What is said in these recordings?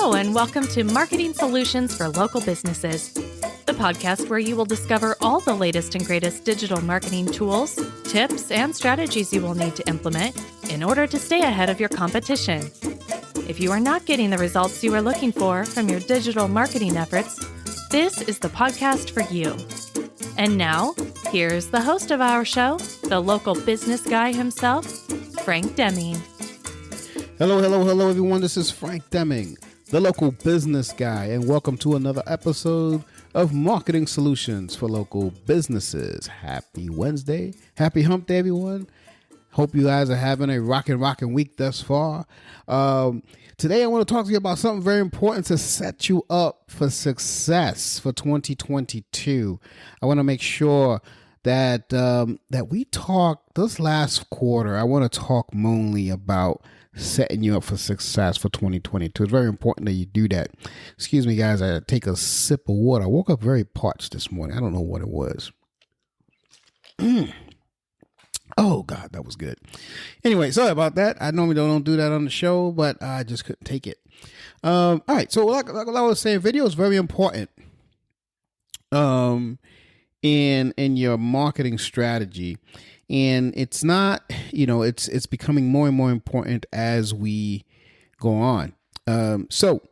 Hello, and welcome to Marketing Solutions for Local Businesses, the podcast where you will discover all the latest and greatest digital marketing tools, tips, and strategies you will need to implement in order to stay ahead of your competition. If you are not getting the results you are looking for from your digital marketing efforts, this is the podcast for you. And now, here's the host of our show, the local business guy himself, Frank Deming. Hello, everyone. This is Frank Deming, the local business guy, and welcome to another episode of Marketing Solutions for Local Businesses. Happy Wednesday. Happy Hump Day, everyone. Hope you guys are having a rockin' week thus far. Today, I want to talk to you about something very important to set you up for success for 2022. I want to make sure that we talk this last quarter. I want to talk mainly about setting you up for success for 2022. It's very important that you do that. Excuse me, guys. I take a sip of water. I woke up very parched this morning. I don't know what it was. Oh, God, that was good. Anyway, sorry about that. I normally don't do that on the show, but I just couldn't take it. All right. So like I was saying, video is very important in your marketing strategy. And it's not, it's becoming more and more important as we go on. So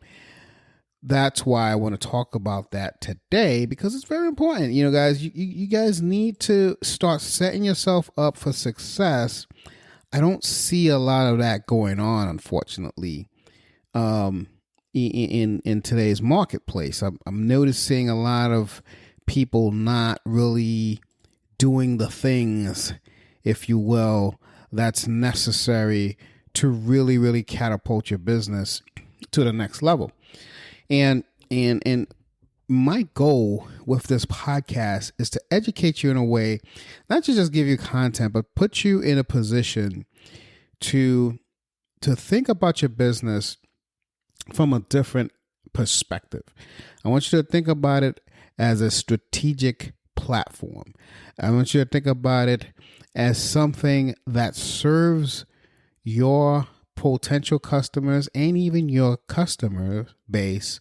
that's why I want to talk about that today, because it's very important. Guys, you guys need to start setting yourself up for success. I don't see a lot of that going on, unfortunately, in today's marketplace. I'm noticing a lot of people not really doing the things, if you will, that's necessary to really, really catapult your business to the next level. And my goal with this podcast is to educate you in a way, not to just give you content, but put you in a position to think about your business from a different perspective. I want you to think about it as a strategic platform. I want you to think about it as something that serves your potential customers and even your customer base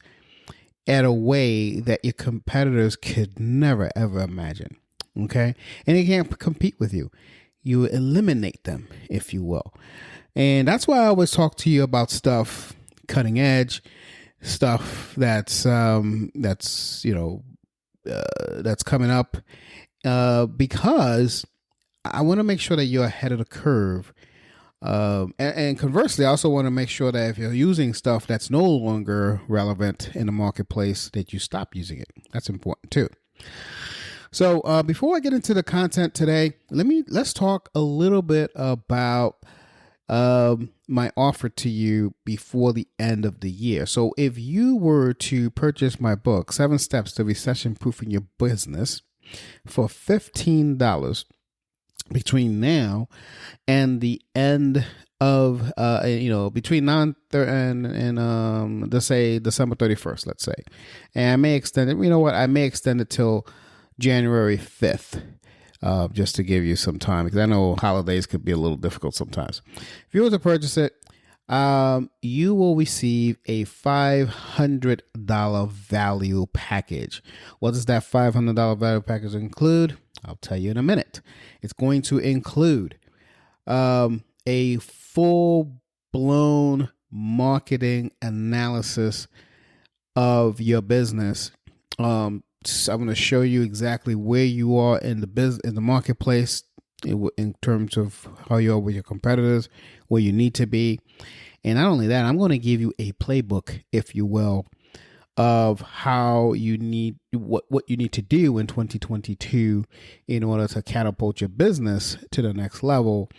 at a way that your competitors could never, ever imagine. Okay? And they can't compete with you. You eliminate them, if you will. And that's why I always talk to you about stuff cutting edge, stuff that's coming up, because I want to make sure that you're ahead of the curve. And conversely, I also want to make sure that if you're using stuff that's no longer relevant in the marketplace, that you stop using it. That's important too. So before I get into the content today, let's talk a little bit about my offer to you before the end of the year. So if you were to purchase my book, 7 Steps to Recession Proofing Your Business, for $15 between now and the end of, between now and let's say December 31st, let's say. And I may extend it, I may extend it till January 5th. Just to give you some time, because I know holidays could be a little difficult sometimes. If you were to purchase it, you will receive a $500 value package. What does that $500 value package include? I'll tell you in a minute. It's going to include a full-blown marketing analysis of your business. I'm going to show you exactly where you are in the marketplace in terms of how you are with your competitors, where you need to be. And not only that, I'm going to give you a playbook, if you will, of how you need what you need to do in 2022 in order to catapult your business to the next level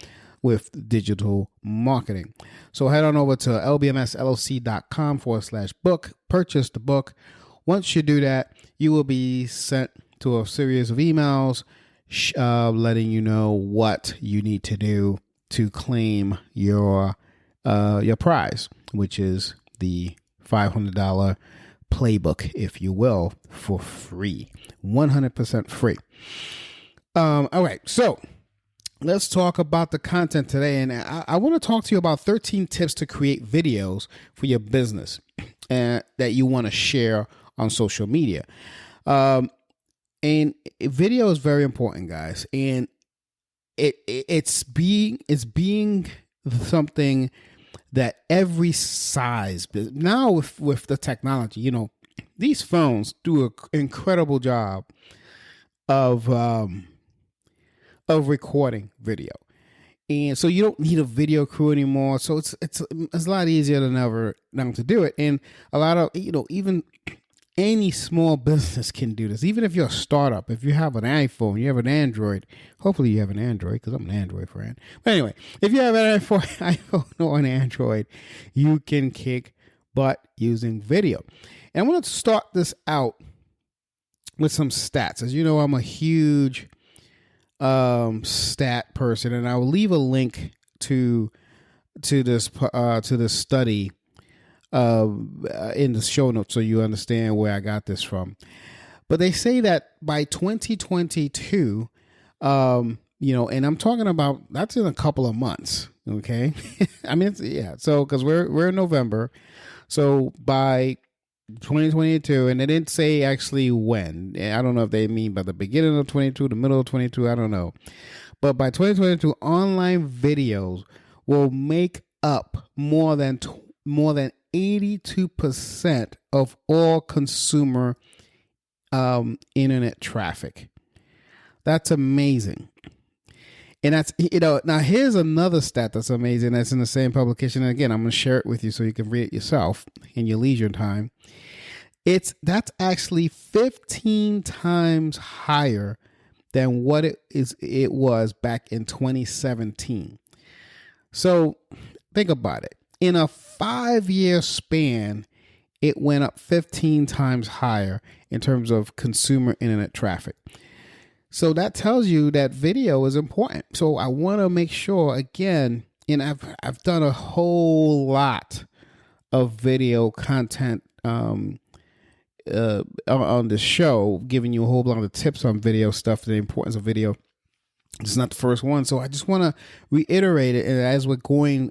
with digital marketing. So head on over to lbmsllc.com/book, purchase the book. Once you do that, you will be sent to a series of emails letting you know what you need to do to claim your prize, which is the $500 playbook, if you will, for free, 100% free. All right, so let's talk about the content today. And I want to talk to you about 13 tips to create videos for your business. that you want to share on social media. And video is very important, guys. And it's being something that every size now with the technology, these phones do an incredible job of recording video. And so you don't need a video crew anymore. So it's a lot easier than ever now to do it. And a lot of, even any small business can do this. Even if you're a startup, if you have an iPhone, you have an Android, hopefully you have an Android because I'm an Android fan. But anyway, if you have an iPhone or an Android, you can kick butt using video. And I want to start this out with some stats. As you know, I'm a huge stat person, and I will leave a link to this study in the show notes so you understand where I got this from. But they say that by 2022, and I'm talking about, that's in a couple of months. Okay. I mean, so because we're in November, so by 2022, and they didn't say actually when. I don't know if they mean by the beginning of 22, the middle of 22, I don't know. But by 2022, online videos will make up more than 82% of all consumer internet traffic. That's amazing. And that's, now here's another stat that's amazing. That's in the same publication. And again, I'm going to share it with you so you can read it yourself in your leisure time. That's actually 15 times higher than what it was back in 2017. So think about it. In a 5-year span, it went up 15 times higher in terms of consumer internet traffic. So that tells you that video is important. So I want to make sure, again, and I've done a whole lot of video content on the show, giving you a whole lot of tips on video stuff, the importance of video. It's not the first one. So I just want to reiterate it. And as we're drilling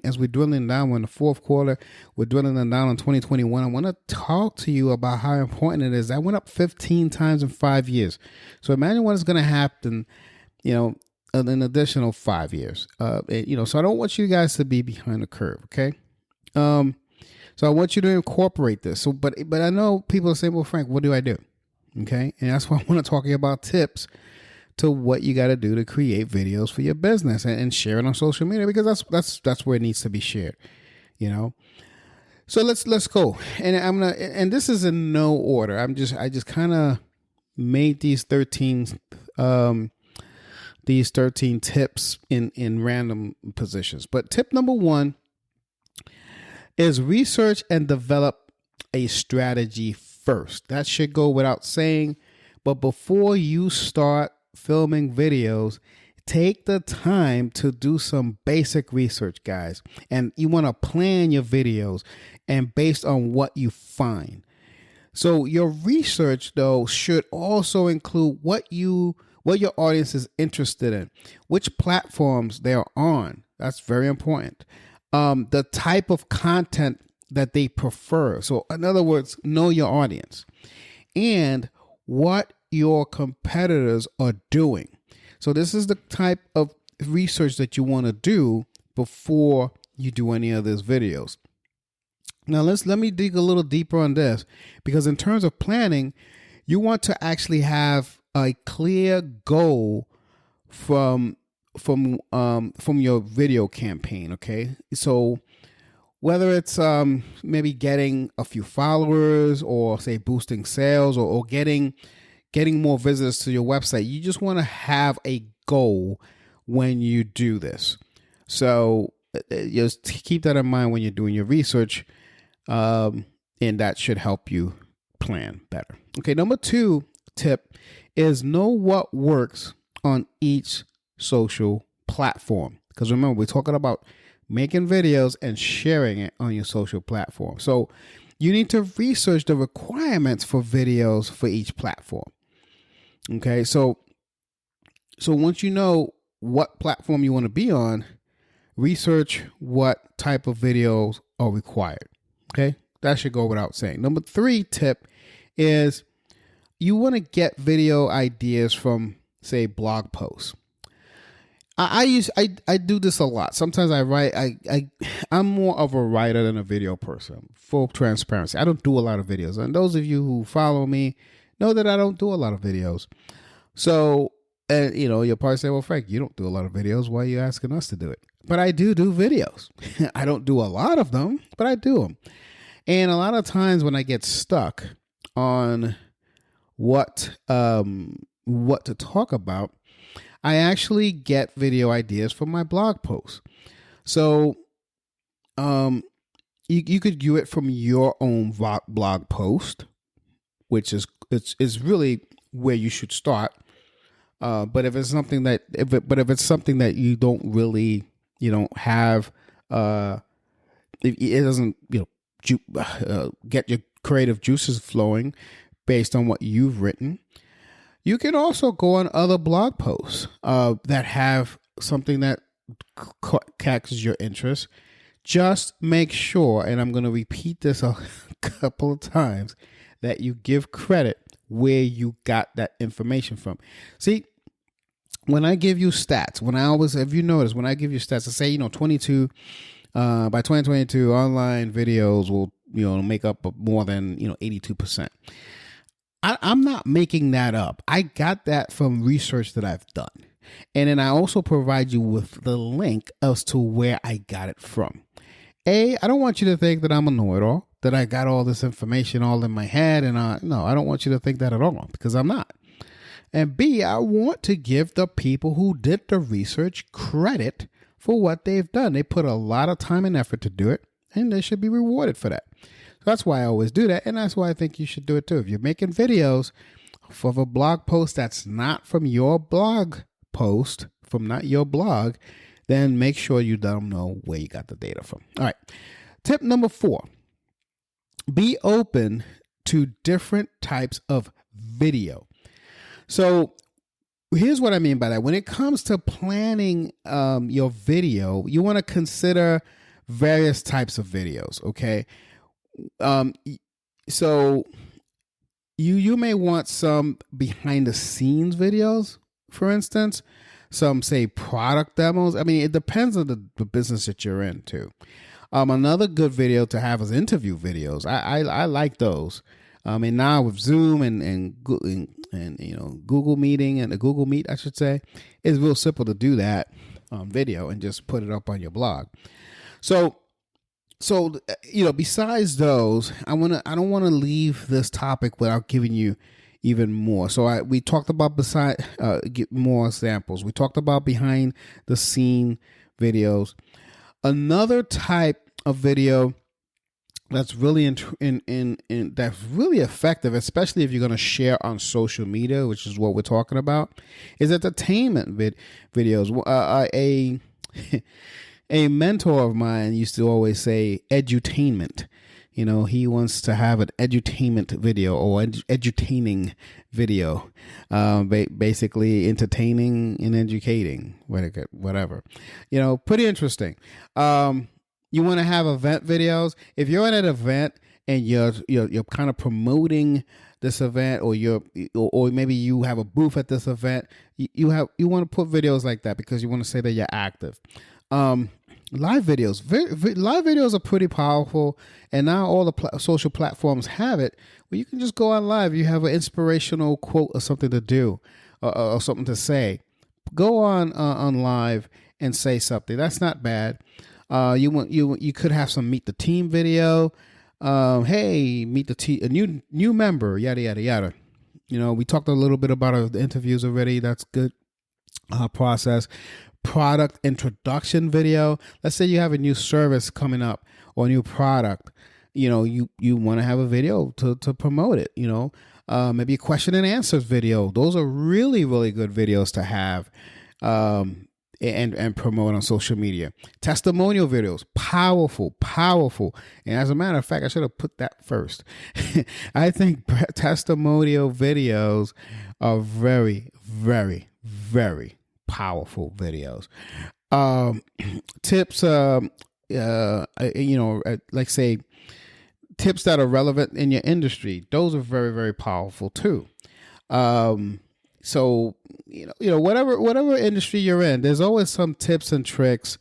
down, we're in the fourth quarter, we're drilling down on 2021. I want to talk to you about how important it is. That went up 15 times in 5 years. So imagine what is going to happen, in an additional 5 years. So I don't want you guys to be behind the curve. Okay. So I want you to incorporate this. So, but I know people are saying, well, Frank, what do I do? Okay. And that's why I want to talk about tips to what you got to do to create videos for your business and share it on social media, because that's where it needs to be shared, So let's go. And and this is in no order. I just kind of made these 13 tips in random positions. But tip number 1 is research and develop a strategy first. That should go without saying. But before you start filming videos, take the time to do some basic research, guys. And you want to plan your videos and based on what you find. So your research, though, should also include what your audience is interested in, which platforms they're on. That's very important. The type of content that they prefer. So in other words, know your audience and what your competitors are doing. So this is the type of research that you want to do before you do any of these videos. Now let me dig a little deeper on this, because in terms of planning, you want to actually have a clear goal from your video campaign. Okay, so whether it's maybe getting a few followers, or say boosting sales, or getting more visitors to your website, you just want to have a goal when you do this. So just keep that in mind when you're doing your research, and that should help you plan better. Okay, number 2 tip is know what works on each social platform. Because remember, we're talking about making videos and sharing it on your social platform. So you need to research the requirements for videos for each platform. Okay, so once you know what platform you want to be on, research what type of videos are required. Okay, that should go without saying. Number 3 tip is you want to get video ideas from, say, blog posts. I do this a lot. Sometimes I write. I'm more of a writer than a video person. Full transparency. I don't do a lot of videos, and those of you who follow me know that I don't do a lot of videos. So, you'll probably say, "Well, Frank, you don't do a lot of videos. Why are you asking us to do it?" But I do videos. I don't do a lot of them, but I do them. And a lot of times when I get stuck on what to talk about, I actually get video ideas from my blog posts. So you could do it from your own blog post, which is really where you should start. But if it's something that you don't really, you don't have, it doesn't, get your creative juices flowing based on what you've written, you can also go on other blog posts that have something that catches your interest. Just make sure, and I'm going to repeat this a couple of times, that you give credit where you got that information from. See, when I give you stats, if you notice, when I give you stats, I say, 22, by 2022, online videos will, make up more than, 82%. I'm not making that up. I got that from research that I've done. And then I also provide you with the link as to where I got it from. I don't want you to think that I'm a know-it-all, that I got all this information all in my head. And no, I don't want you to think that at all, because I'm not. And B, I want to give the people who did the research credit for what they've done. They put a lot of time and effort to do it, and they should be rewarded for that. So that's why I always do that, and that's why I think you should do it too. If you're making videos for a blog post that's not from your blog post, not your blog, then make sure you let them know where you got the data from. All right. Tip number 4, be open to different types of video. So here's what I mean by that. When it comes to planning your video, you want to consider various types of videos, okay? So you may want some behind the scenes videos, for instance, some say product demos. I mean, it depends on the business that you're in too. Another good video to have is interview videos. I like those. And now with Zoom and Google Meeting and the Google Meet, I should say, it's real simple to do that video and just put it up on your blog. So besides those, I don't want to leave this topic without giving you even more. So we talked about get more examples. We talked about behind the scene videos. Another type of video that's really that's really effective, especially if you're going to share on social media, which is what we're talking about, is entertainment videos. A mentor of mine used to always say edutainment. He wants to have an edutainment video or edutaining video, basically entertaining and educating, whatever. Pretty interesting. You want to have event videos. If you're at an event and you're kind of promoting this event, or maybe you have a booth at this event, you want to put videos like that because you want to say that you're active. Live videos. Live videos are pretty powerful, and now all the social platforms have it, where you can just go on live. You have an inspirational quote or something to do, or something to say. Go on live and say something. That's not bad. You could have some meet the team video. Hey, meet the team, a new member. Yada yada yada. We talked a little bit about the interviews already. That's good process. Product introduction video. Let's say you have a new service coming up or a new product. You want to have a video to promote it. Maybe a question and answers video. Those are really, really good videos to have and promote on social media. Testimonial videos, powerful. And as a matter of fact, I should have put that first. I think testimonial videos are very, very, very powerful videos. Tips, like say tips that are relevant in your industry. Those are very, very powerful too. So whatever industry you're in, there's always some tips and tricks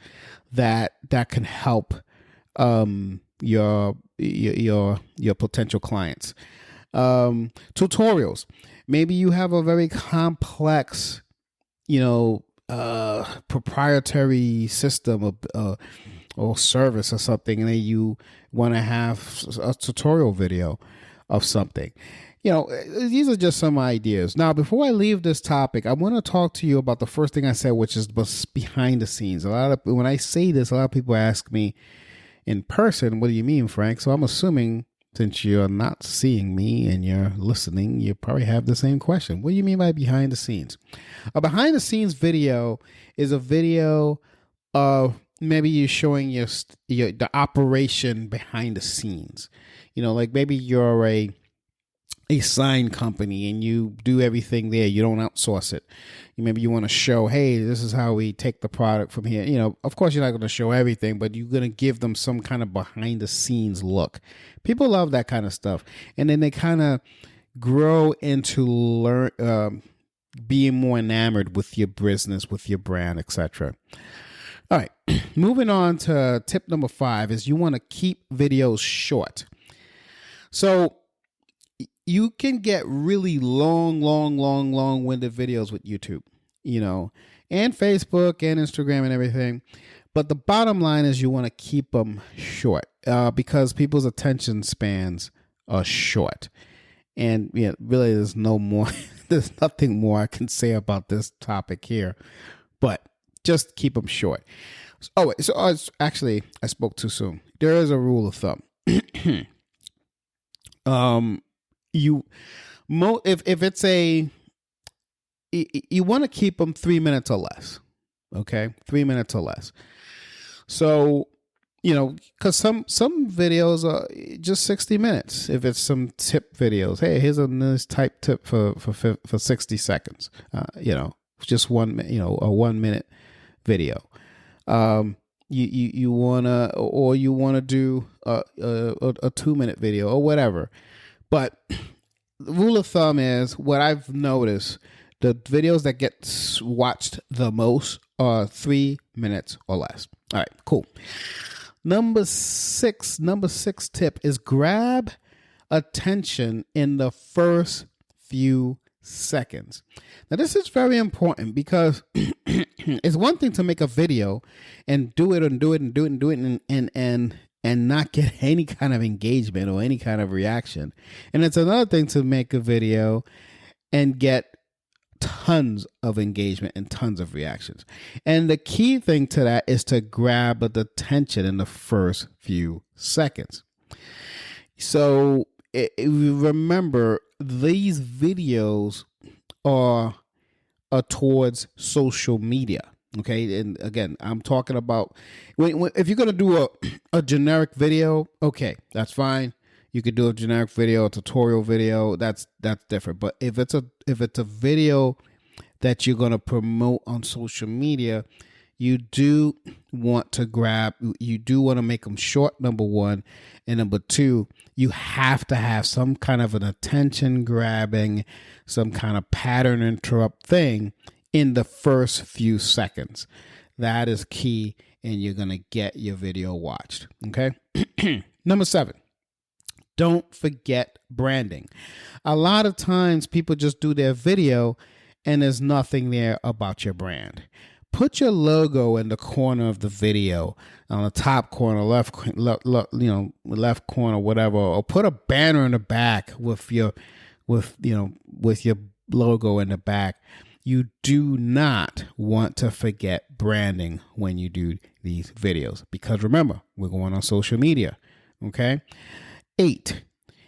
that can help your potential clients. Tutorials. Maybe you have a very complex, proprietary system or service or something, and then you want to have a tutorial video of something. These are just some ideas. Now, before I leave this topic, I want to talk to you about the first thing I said, which is behind the scenes. When I say this, a lot of people ask me in person, what do you mean, Frank? So I'm assuming since you're not seeing me and you're listening, you probably have the same question. What do you mean by behind the scenes? A behind the scenes video is a video of maybe you're showing the operation behind the scenes. Like maybe you're a sign company and you do everything there. You don't outsource it. Maybe you want to show, hey, this is how we take the product from here. Of course, you're not going to show everything, but you're going to give them some kind of behind the scenes look. People love that kind of stuff. And then they kind of grow into being more enamored with your business, with your brand, etc. All right. Moving on to tip number 5 is you want to keep videos short. So you can get really long-winded videos with YouTube, and Facebook and Instagram and everything. But the bottom line is you want to keep them short because people's attention spans are short. And really there's there's nothing more I can say about this topic here, but just keep them short. Actually, I spoke too soon. There is a rule of thumb. If it's you want to keep them 3 minutes or less. Okay, 3 minutes or less. So, because some videos are just 60 minutes. If it's some tip videos, hey, here's a nice type tip for 60 seconds. Just a 1 minute video. You wanna do a 2 minute video or whatever. But the rule of thumb is what I've noticed, the videos that get watched the most are 3 minutes or less. All right, cool. Number six tip is grab attention in the first few seconds. Now, this is very important because it's one thing to make a video and do it and not get any kind of engagement or any kind of reaction. And it's another thing to make a video and get tons of engagement and tons of reactions. And the key thing to that is to grab the attention in the first few seconds. So remember, these videos are towards social media. Okay, and again, I'm talking about if you're gonna do a generic video, okay, that's fine. You could do a generic video, a tutorial video. That's different. But if it's a video that you're gonna promote on social media, you do want to make them short, number one, and number two, you have to have some kind of an attention grabbing, some kind of pattern interrupt thing in the first few seconds. That is key, and you're going to get your video watched. Okay. Number 7, don't forget branding. A lot of times people just do their video and there's nothing there about your brand. Put your logo in the corner of the video, on the top corner, left corner, whatever, or put a banner in the back with your logo in the back. You do not want to forget branding when you do these videos, because remember, we're going on social media. Okay. 8,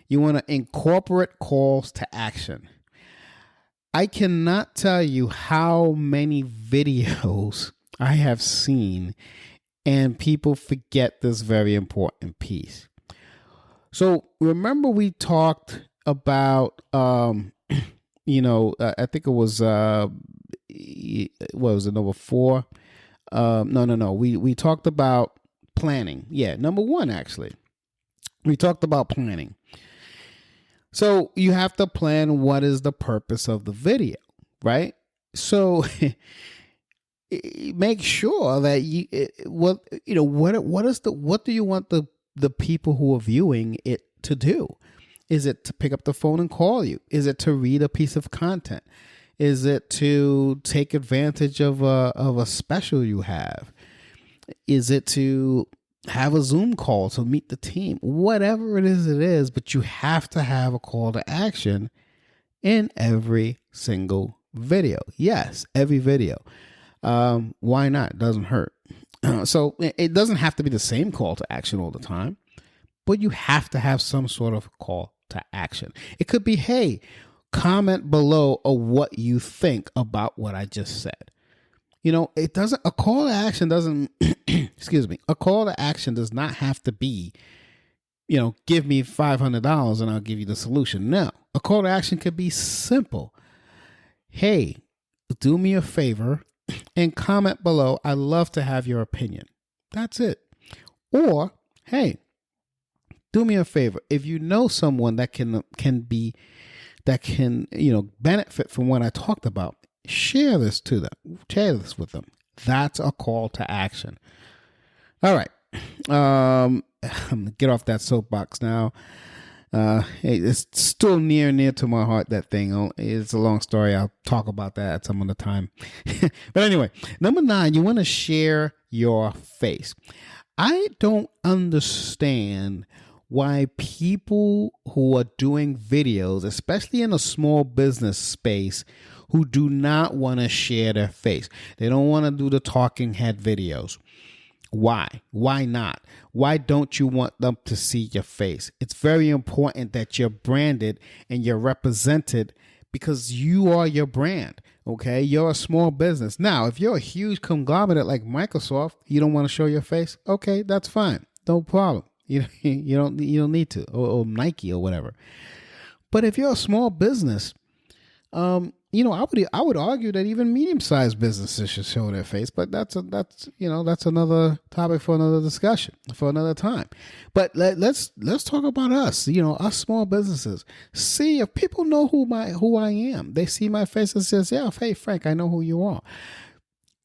you want to incorporate calls to action. I cannot tell you how many videos I have seen and people forget this very important piece. So remember we talked about, I think it was, what was it, number 4? No. We talked about planning. Yeah, number 1, actually. We talked about planning. So you have to plan what is the purpose of the video, right? So make sure that what do you want the people who are viewing it to do? Is it to pick up the phone and call you? Is it to read a piece of content? Is it to take advantage of a special you have? Is it to have a Zoom call to meet the team? Whatever it is, but you have to have a call to action in every single video. Yes, every video. Why not? It doesn't hurt. So it doesn't have to be the same call to action all the time, but you have to have some sort of call to action. It could be, hey, comment below of what you think about what I just said. A call to action doesn't, excuse me, a call to action does not have to be, give me $500 and I'll give you the solution. No, a call to action could be simple. Hey, do me a favor and comment below. I'd love to have your opinion. That's it. Or, hey, do me a favor. If you know someone that can benefit from what I talked about, share this to them. Share this with them. That's a call to action. All right. I'm going to get off that soapbox now. It's still near to my heart, that thing. It's a long story. I'll talk about that at some other time. But anyway, number 9, you want to share your face. I don't understand why people who are doing videos, especially in a small business space, who do not want to share their face. They don't want to do the talking head videos. Why? Why not? Why don't you want them to see your face? It's very important that you're branded and you're represented because you are your brand. Okay, you're a small business. Now, if you're a huge conglomerate like Microsoft, you don't want to show your face. Okay, that's fine. No problem. You don't need to, or Nike or whatever. But if you're a small business, I would argue that even medium-sized businesses should show their face, but that's another topic for another discussion for another time. But let's talk about us. Us small businesses. See, if people know who I am, they see my face and says, "Yeah, hey Frank, I know who you are."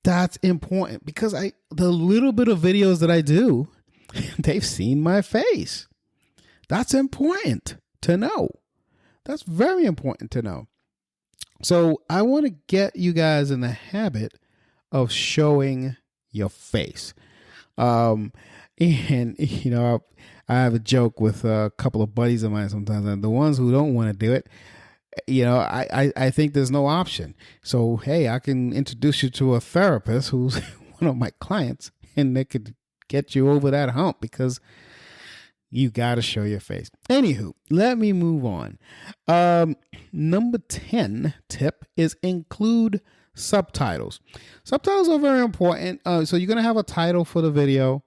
That's important because the little bit of videos that I do, they've seen my face. That's important to know. That's very important to know. So I want to get you guys in the habit of showing your face. I have a joke with a couple of buddies of mine sometimes, and the ones who don't want to do it, I think there's no option. So, hey, I can introduce you to a therapist who's one of my clients, and they could get you over that hump because you got to show your face. Anywho, let me move on. Number 10 tip is include subtitles. Subtitles are very important. So you're going to have a title for the video,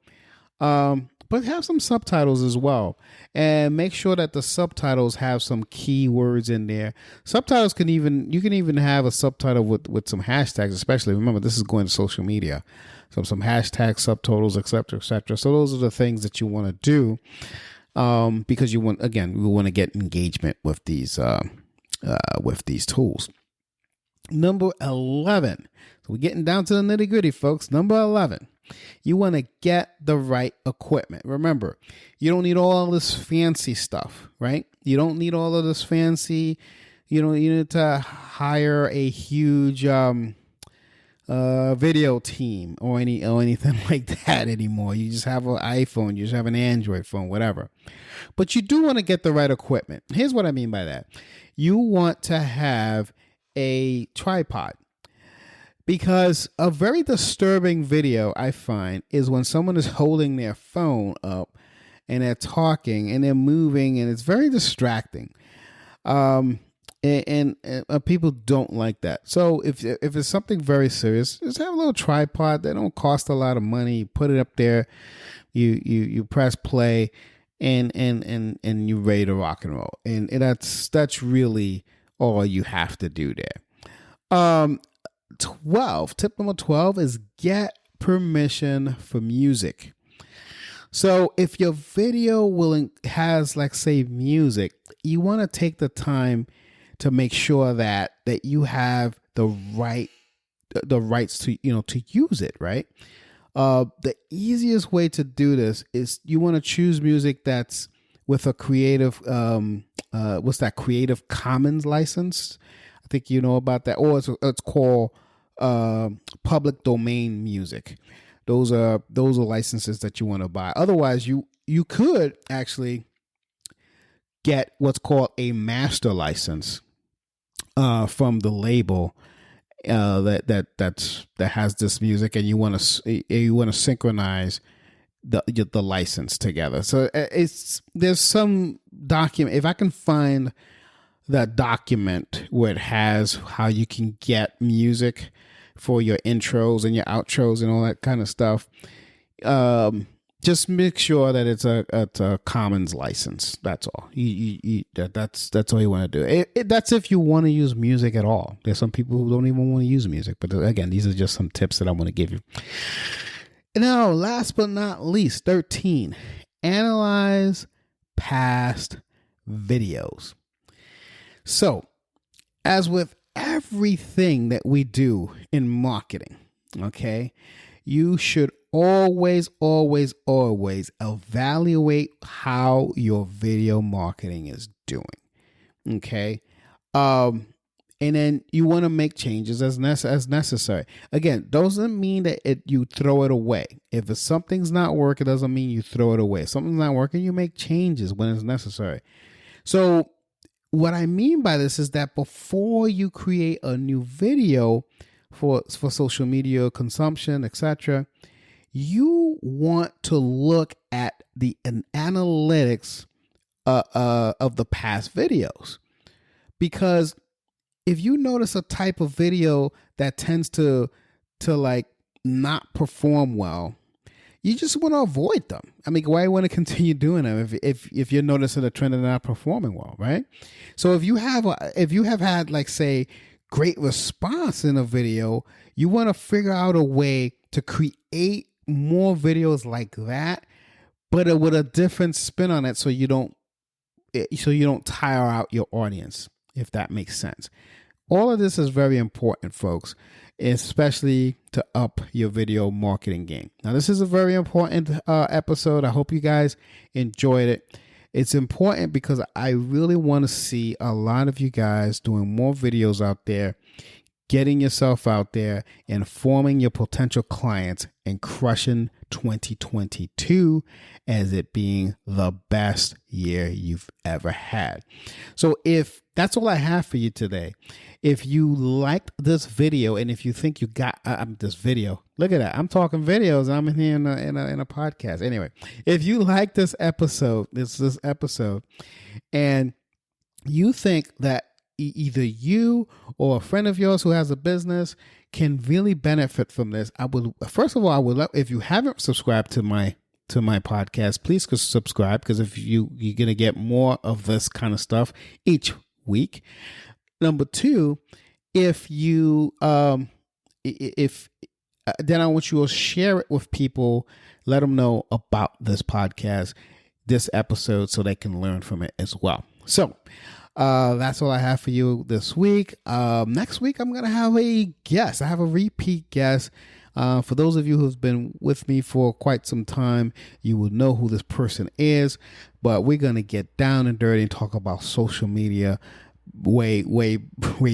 but have some subtitles as well. And make sure that the subtitles have some keywords in there. Subtitles you can even have a subtitle with some hashtags, especially. Remember, this is going to social media. So some hashtags, subtitles, etc., etc. So those are the things that you want to do because we want to get engagement with these tools. Number 11. So we're getting down to the nitty gritty, folks. Number 11. You want to get the right equipment. Remember, you don't need all this fancy stuff, right? You don't need all of this fancy. You need to hire a huge video team or anything like that anymore. You just have an iPhone, you just have an Android phone, whatever. But you do want to get the right equipment. Here's what I mean by that. You want to have a tripod, because a very disturbing video I find is when someone is holding their phone up and they're talking and they're moving, and it's very distracting. And people don't like that. So if it's something very serious, just have a little tripod. They don't cost a lot of money. You put it up there, you press play, and you're ready to rock and roll. And that's really all you have to do there. Tip number 12 is get permission for music. So if your video has, like, say, music, you want to take the time to make sure that you have the rights to use it, right? The easiest way to do this is you want to choose music that's with a creative what's that, Creative Commons license. I think you know about that, or it's called public domain music. Those are licenses that you want to buy. Otherwise, you could actually get what's called a master license from the label that has this music, and you want to synchronize the license together. So there's some document, if I can find that document where it has how you can get music for your intros and your outros and all that kind of stuff. Just make sure that it's a Commons license. That's all. That's all you want to do. That's if you want to use music at all. There's some people who don't even want to use music. But again, these are just some tips that I want to give you. Now, last but not least, 13, analyze past videos. So, as with everything that we do in marketing, okay, you should always evaluate how your video marketing is doing. Okay. And then you want to make changes as necessary. Again, doesn't mean that you throw it away. If something's not working, it doesn't mean you throw it away. If something's not working, you make changes when it's necessary. So what I mean by this is that before you create a new video for social media consumption, etc., you want to look at the analytics of the past videos. Because if you notice a type of video that tends to like not perform well, you just want to avoid them. I mean, why want to continue doing them if you're noticing a trend and not performing well, right? So if you have had, like, say, great response in a video, you want to figure out a way to create more videos like that, but with a different spin on it, so you don't tire out your audience, if that makes sense. All of this is very important, folks, especially to up your video marketing game. Now, this is a very important episode. I hope you guys enjoyed it. It's important because I really want to see a lot of you guys doing more videos out there, getting yourself out there, informing your potential clients, and crushing 2022 as it being the best year you've ever had. So if that's all I have for you today, if you liked this video, and if you think you got this video, look at that. I'm talking videos. I'm in here in a podcast. Anyway, if you like this episode, and you think that either you or a friend of yours who has a business can really benefit from this, I would love, if you haven't subscribed to my podcast, please subscribe, because if you're going to get more of this kind of stuff each week. Number two, if you then I want you to share it with people, let them know about this podcast, this episode, so they can learn from it as well. So that's all I have for you this week. Next week, I'm going to have a guest. I have a repeat guest. For those of you who've been with me for quite some time, you will know who this person is. But we're going to get down and dirty and talk about social media way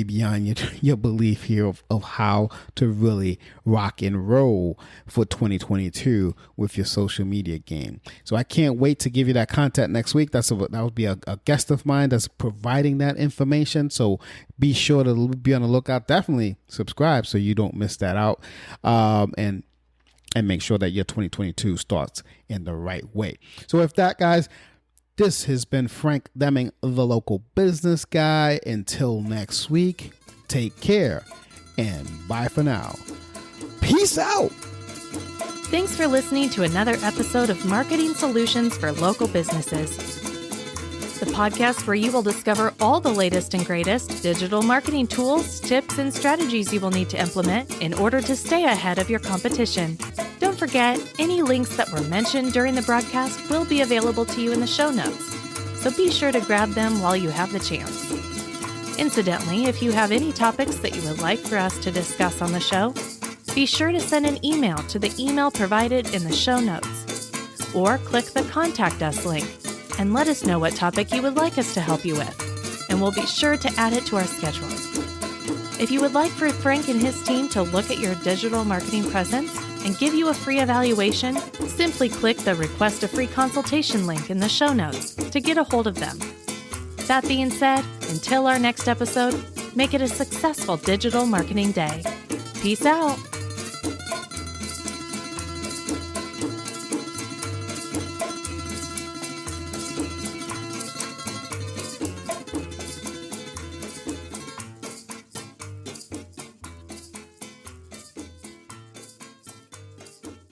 beyond your belief here of how to really rock and roll for 2022 with your social media game. So I can't wait to give you that content next week. That would be a guest of mine that's providing that information. So be sure to be on the lookout. Definitely subscribe so you don't miss that out. And make sure that your 2022 starts in the right way. So with that, guys, this has been Frank Deming, the local business guy. Until next week, take care and bye for now. Peace out. Thanks for listening to another episode of Marketing Solutions for Local Businesses, the podcast where you will discover all the latest and greatest digital marketing tools, tips, and strategies you will need to implement in order to stay ahead of your competition. Don't forget, any links that were mentioned during the broadcast will be available to you in the show notes, so be sure to grab them while you have the chance. Incidentally, if you have any topics that you would like for us to discuss on the show, be sure to send an email to the email provided in the show notes, or click the Contact Us link and let us know what topic you would like us to help you with, and we'll be sure to add it to our schedule. If you would like for Frank and his team to look at your digital marketing presence and give you a free evaluation, simply click the Request a Free Consultation link in the show notes to get a hold of them. That being said, until our next episode, make it a successful digital marketing day. Peace out.